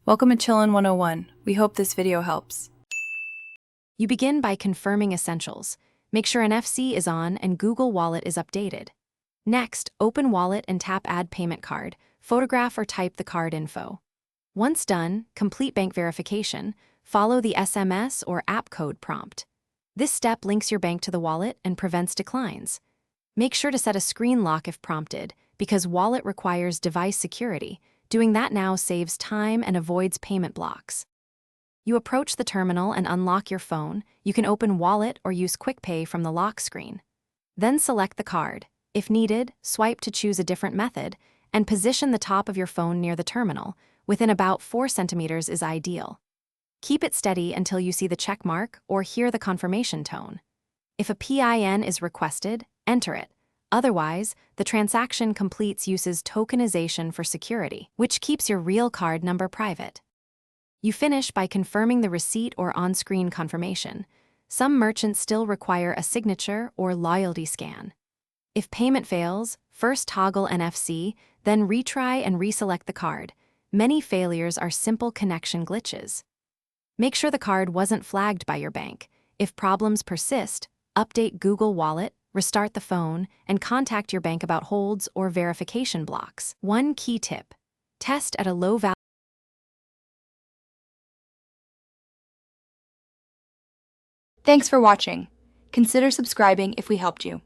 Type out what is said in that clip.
Welcome to Chillin' 101. We hope this video helps. You begin by confirming essentials. Make sure NFC is on and Google Wallet is updated. Next, open Wallet and tap Add Payment Card. Photograph or type the card info. Once done, complete bank verification. Follow the SMS or app code prompt. This step links your bank to the wallet and prevents declines. Make sure to set a screen lock if prompted, because Wallet requires device security. Doing that now saves time and avoids payment blocks. You approach the terminal and unlock your phone. You can open Wallet or use Quick Pay from the lock screen. Then select the card. If needed, swipe to choose a different method, and position the top of your phone near the terminal. Within about 4 centimeters is ideal. Keep it steady until you see the check mark or hear the confirmation tone. If a PIN is requested, enter it. Otherwise, the transaction completes uses tokenization for security, which keeps your real card number private. You finish by confirming the receipt or on-screen confirmation. Some merchants still require a signature or loyalty scan. If payment fails, first toggle NFC, then retry and reselect the card. Many failures are simple connection glitches. Make sure the card wasn't flagged by your bank. If problems persist, update Google Wallet, restart the phone, and contact your bank about holds or verification blocks. One key tip: test at a low value. Thanks for watching. Consider subscribing if we helped you.